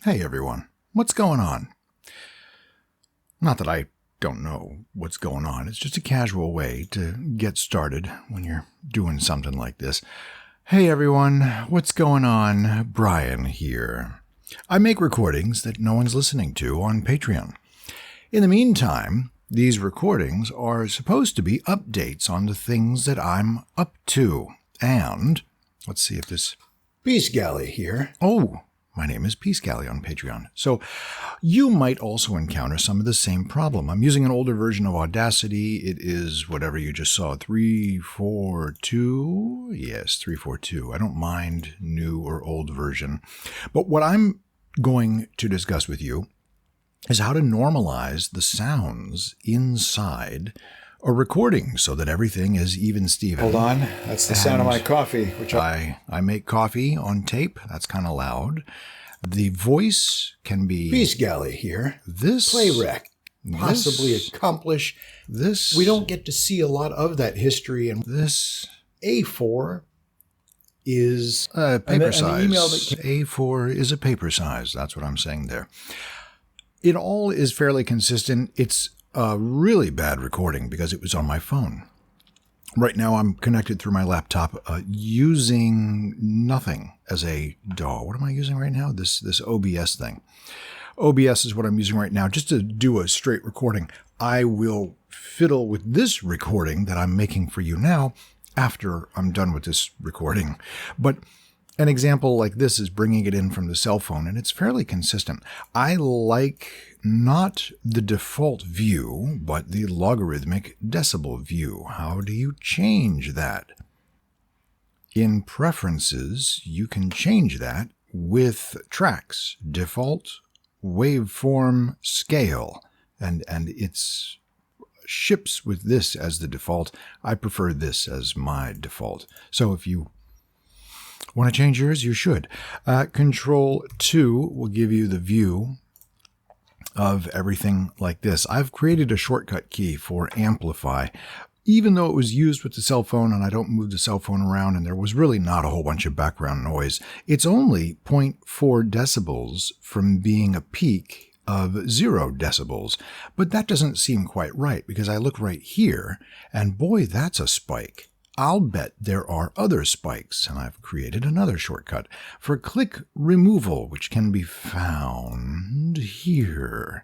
Hey everyone, what's going on? Not that I don't know what's going on, it's just a casual way to get started when you're doing something like this. Hey everyone, what's going on? Brian here. I make recordings that no one's listening to on Patreon. In the meantime, these recordings are supposed to be updates on the things that I'm up to. And let's see if this Peace Galley here. Oh, my name is Peace Galley on Patreon. So you might also encounter some of the same problem. I'm using an older version of Audacity. It is whatever you just saw, 342. Yes, 342. I don't mind new or old version. But what I'm going to discuss with you is how to normalize the sounds inside a recording so that everything is even Steven. Hold on. That's the sound of my coffee. Which I make coffee on tape. That's kind of loud. The voice can be... Peace Galley here. This... Play rec. Possibly accomplish. This... We don't get to see a lot of that history. And this... A4 is... paper size. An email that A4 is a paper size. That's what I'm saying there. It all is fairly consistent. It's a really bad recording because it was on my phone. Right now I'm connected through my laptop using nothing as a DAW. What am I using right now? This OBS thing. OBS is what I'm using right now just to do a straight recording. I will fiddle with this recording that I'm making for you now after I'm done with this recording. But an example like this is bringing it in from the cell phone, and it's fairly consistent. I like not the default view, but the logarithmic decibel view. How do you change that? In Preferences, you can change that with tracks, default, waveform, scale, and it's ships with this as the default. I prefer this as my default. So if you want to change yours, you should. Control 2 will give you the view of everything like this. I've created a shortcut key for amplify, even though it was used with the cell phone and I don't move the cell phone around and there was really not a whole bunch of background noise. It's only 0.4 decibels from being a peak of 0 decibels, but that doesn't seem quite right because I look right here and boy, that's a spike. I'll bet there are other spikes, and I've created another shortcut for click removal, which can be found here.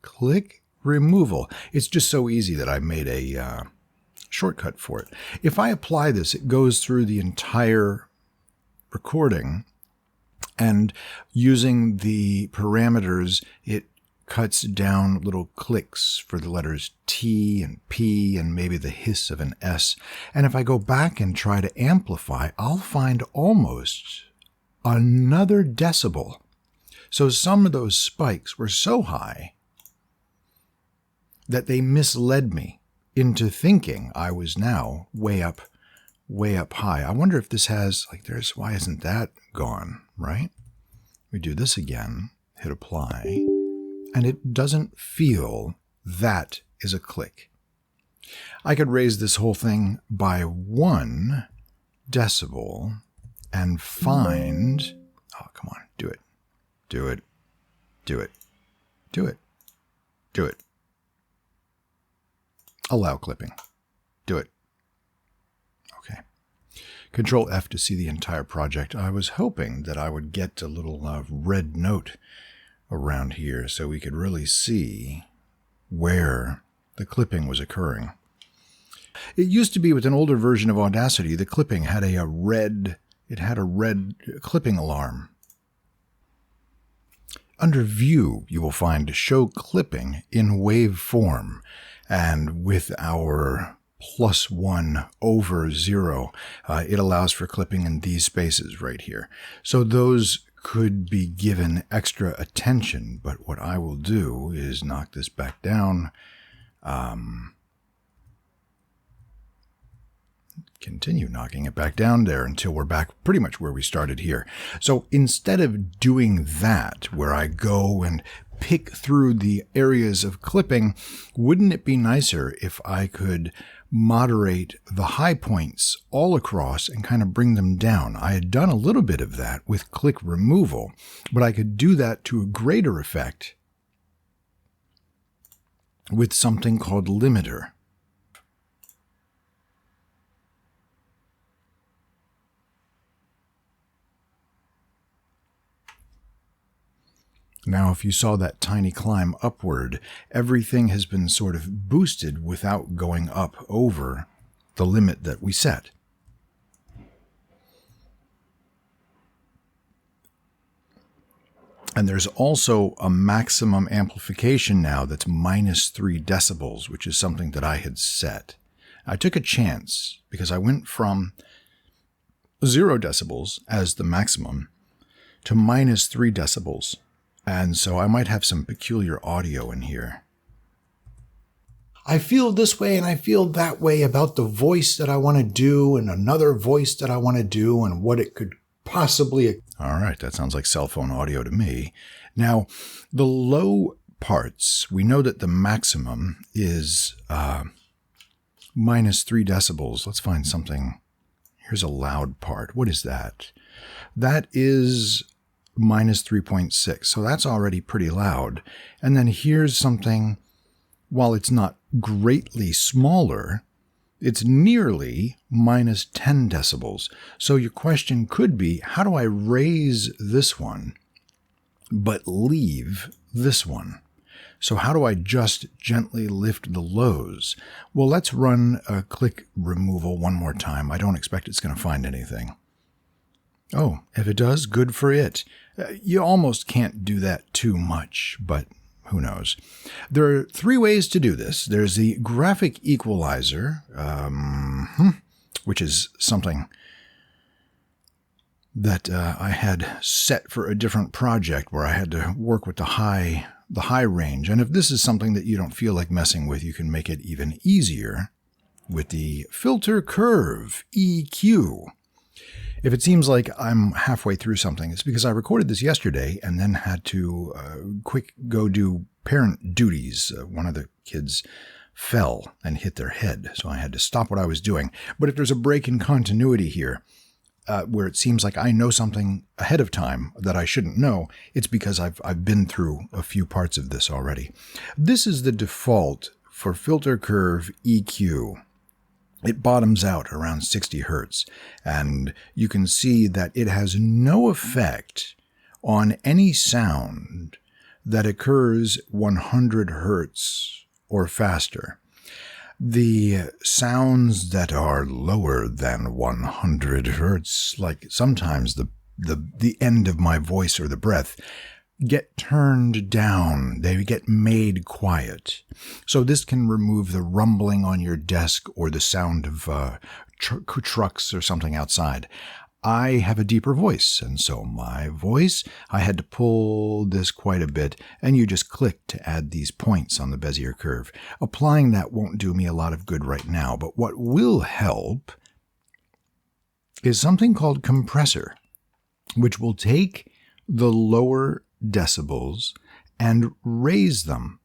Click removal. It's just so easy that I made a shortcut for it. If I apply this, it goes through the entire recording, and using the parameters, it cuts down little clicks for the letters T and P and maybe the hiss of an S. And if I go back and try to amplify, I'll find almost another decibel. So some of those spikes were so high that they misled me into thinking I was now way up high. I wonder if this has, why isn't that gone, right? We do this again, hit apply. And it doesn't feel that is a click. I could raise this whole thing by 1 decibel and find, oh, come on, do it, do it, do it, do it, do it. Allow clipping, do it. Okay. Control F to see the entire project. I was hoping that I would get a little red note around here so we could really see where the clipping was occurring. It used to be with an older version of Audacity, the clipping had a red clipping alarm. Under View, you will find Show Clipping in Waveform, and with our +1 over 0, it allows for clipping in these spaces right here. So those could be given extra attention, but what I will do is knock this back down. Continue knocking it back down there until we're back pretty much where we started here. So instead of doing that, where I go and pick through the areas of clipping, wouldn't it be nicer if I could moderate the high points all across and kind of bring them down? I had done a little bit of that with click removal, but I could do that to a greater effect with something called limiter. Now, if you saw that tiny climb upward, everything has been sort of boosted without going up over the limit that we set. And there's also a maximum amplification now that's -3 decibels, which is something that I had set. I took a chance because I went from 0 decibels as the maximum to -3 decibels. And so I might have some peculiar audio in here. I feel this way and I feel that way about the voice that I want to do and another voice that I want to do and what it could possibly... All right, that sounds like cell phone audio to me. Now, the low parts, we know that the maximum is -3 decibels. Let's find something. Here's a loud part. What is that? That is -3.6. So that's already pretty loud. And then here's something, while it's not greatly smaller, it's nearly -10 decibels. So your question could be, how do I raise this one, but leave this one? So how do I just gently lift the lows? Well, let's run a click removal one more time. I don't expect it's going to find anything. Oh, if it does, good for it. You almost can't do that too much, but who knows? There are 3 ways to do this. There's the graphic equalizer, which is something that I had set for a different project where I had to work with the high range. And if this is something that you don't feel like messing with, you can make it even easier with the filter curve, EQ. If it seems like I'm halfway through something, it's because I recorded this yesterday and then had to quick go do parent duties. One of the kids fell and hit their head, so I had to stop what I was doing. But if there's a break in continuity here, where it seems like I know something ahead of time that I shouldn't know, it's because I've been through a few parts of this already. This is the default for filter curve EQ. It bottoms out around 60 hertz, and you can see that it has no effect on any sound that occurs 100 hertz or faster. The sounds that are lower than 100 hertz, like sometimes the end of my voice or the breath, get turned down. They get made quiet. So this can remove the rumbling on your desk or the sound of trucks or something outside. I have a deeper voice, and so my voice, I had to pull this quite a bit, and you just click to add these points on the Bezier curve. Applying that won't do me a lot of good right now, but what will help is something called compressor, which will take the lower decibels and raise them.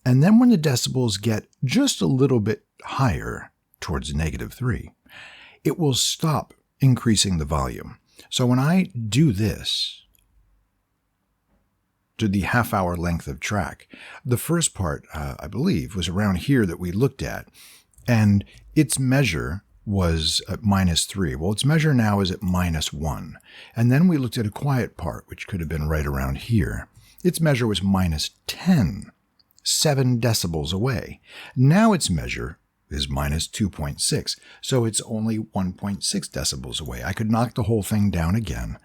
And then when the decibels get just a little bit higher, towards -3, it will stop increasing the volume. So when I do this to the half-hour length of track, the first part, I believe, was around here that we looked at, and its measure was at -3. Well, its measure now is at -1. And then we looked at a quiet part, which could have been right around here. Its measure was -10, 7 decibels away. Now its measure is -2.6, so it's only 1.6 decibels away. I could knock the whole thing down again,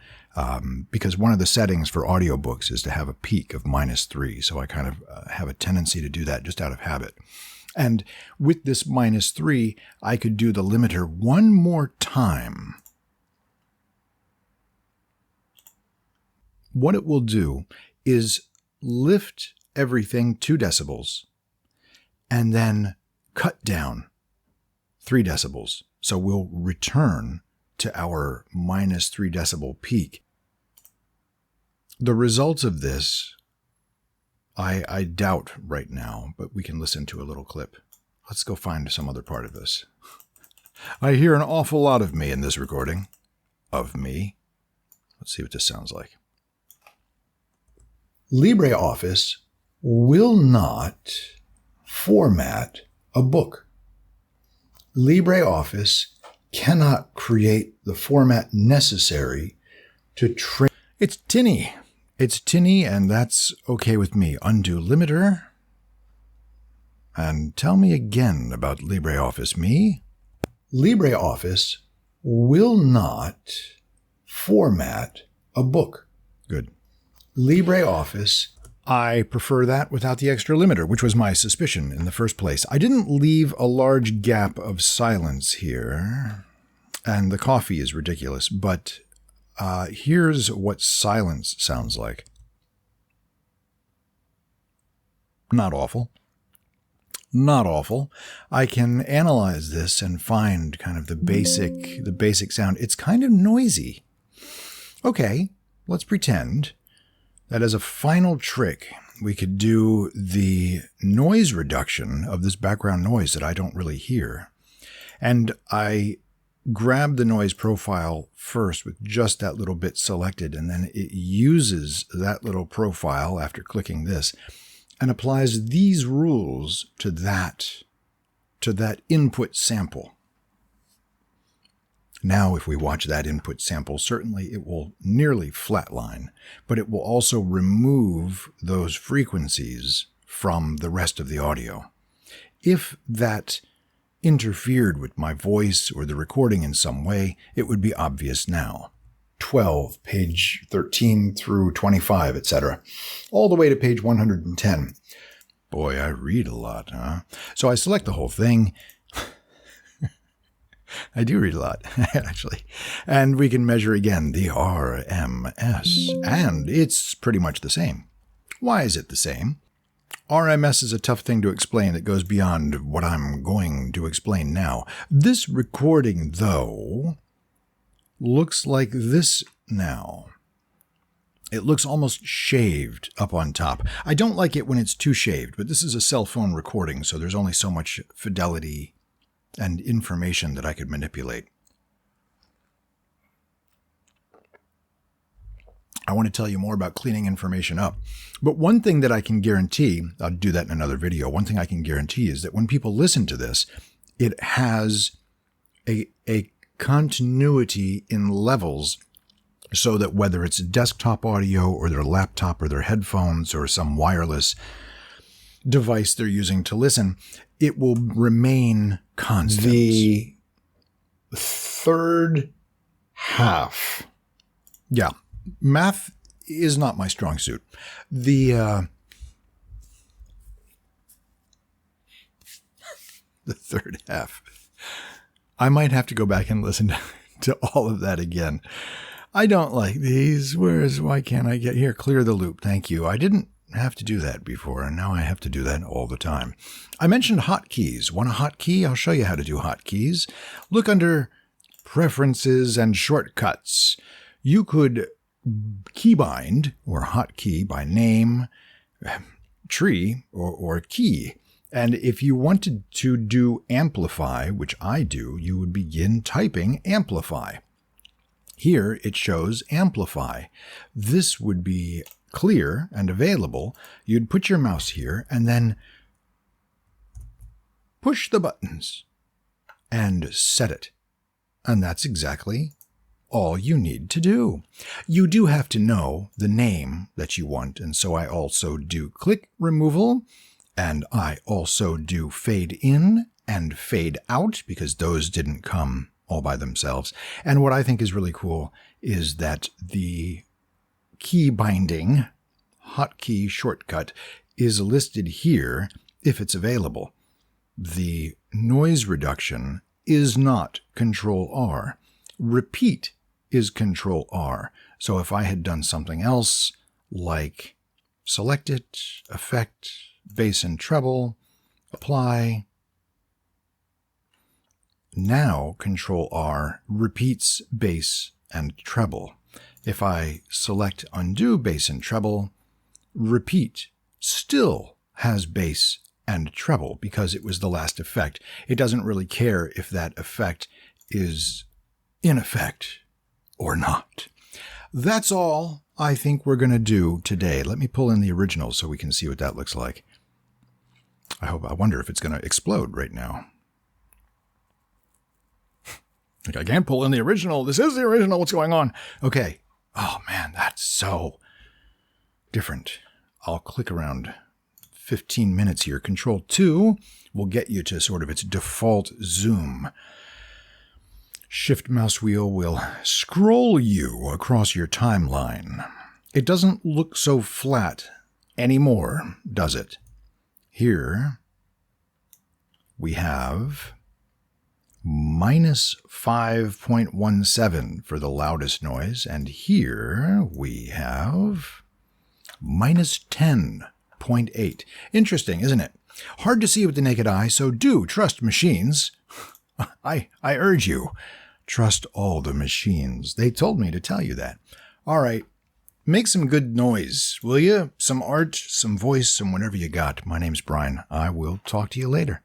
because one of the settings for audiobooks is to have a peak of -3, so I kind of have a tendency to do that just out of habit. And with this -3, I could do the limiter one more time. What it will do is lift everything 2 decibels and then cut down 3 decibels. So we'll return to our -3 decibel peak. The results of this I doubt right now, but we can listen to a little clip. Let's go find some other part of this. I hear an awful lot of me in this recording. Of me. Let's see what this sounds like. LibreOffice will not format a book. LibreOffice cannot create the format necessary to It's tinny. It's tinny, and that's okay with me. Undo limiter. And tell me again about LibreOffice Me. LibreOffice will not format a book. Good. LibreOffice. I prefer that without the extra limiter, which was my suspicion in the first place. I didn't leave a large gap of silence here, and the coffee is ridiculous, but here's what silence sounds like. Not awful. Not awful. I can analyze this and find kind of the basic sound. It's kind of noisy. Okay, let's pretend that as a final trick, we could do the noise reduction of this background noise that I don't really hear. And I grab the noise profile first with just that little bit selected, and then it uses that little profile after clicking this and applies these rules to that input sample. Now, if we watch that input sample, certainly it will nearly flatline, but it will also remove those frequencies from the rest of the audio. If that interfered with my voice or the recording in some way, it would be obvious now. 12, page 13 through 25, etc., all the way to page 110. Boy, I read a lot, huh? So I select the whole thing. I do read a lot, actually. And we can measure again the RMS, and it's pretty much the same. Why is it the same? RMS is a tough thing to explain that goes beyond what I'm going to explain now. This recording, though, looks like this now. It looks almost shaved up on top. I don't like it when it's too shaved, but this is a cell phone recording, so there's only so much fidelity and information that I could manipulate. I want to tell you more about cleaning information up. But one thing that I can guarantee, I'll do that in another video, one thing I can guarantee is that when people listen to this, it has a continuity in levels so that whether it's desktop audio or their laptop or their headphones or some wireless device they're using to listen, it will remain constant. The third half. Yeah. Math is not my strong suit. The third half. I might have to go back and listen to all of that again. I don't like these. Why can't I get here? Clear the loop. Thank you. I didn't have to do that before, and now I have to do that all the time. I mentioned hotkeys. Want a hotkey? I'll show you how to do hotkeys. Look under Preferences and Shortcuts. You could keybind or hotkey by name, tree, or key. And if you wanted to do amplify, which I do, you would begin typing amplify. Here it shows amplify. This would be clear and available. You'd put your mouse here and then push the buttons and set it. And that's exactly all you need to do. You do have to know the name that you want, and so I also do click removal, and I also do fade in and fade out, because those didn't come all by themselves. And what I think is really cool is that the key binding hotkey shortcut is listed here if it's available. The noise reduction is not Control-R. Repeat is Control-R. So if I had done something else like select it, effect, bass and treble, apply, now Control-R repeats bass and treble. If I select undo bass and treble, repeat still has bass and treble because it was the last effect. It doesn't really care if that effect is in effect or not. That's all I think we're going to do today. Let me pull in the original so we can see what that looks like. I wonder if it's going to explode right now. I can't pull in the original. This is the original. What's going on? Okay. Oh man, that's so different. I'll click around 15 minutes here. Control 2 will get you to sort of its default zoom. Shift mouse wheel will scroll you across your timeline. It doesn't look so flat anymore, does it? Here we have minus 5.17 for the loudest noise, and here we have minus 10.8. Interesting, isn't it? Hard to see with the naked eye, so do trust machines. I urge you. Trust all the machines. They told me to tell you that. All right. Make some good noise, will you? Some art, some voice, some whatever you got. My name's Brian. I will talk to you later.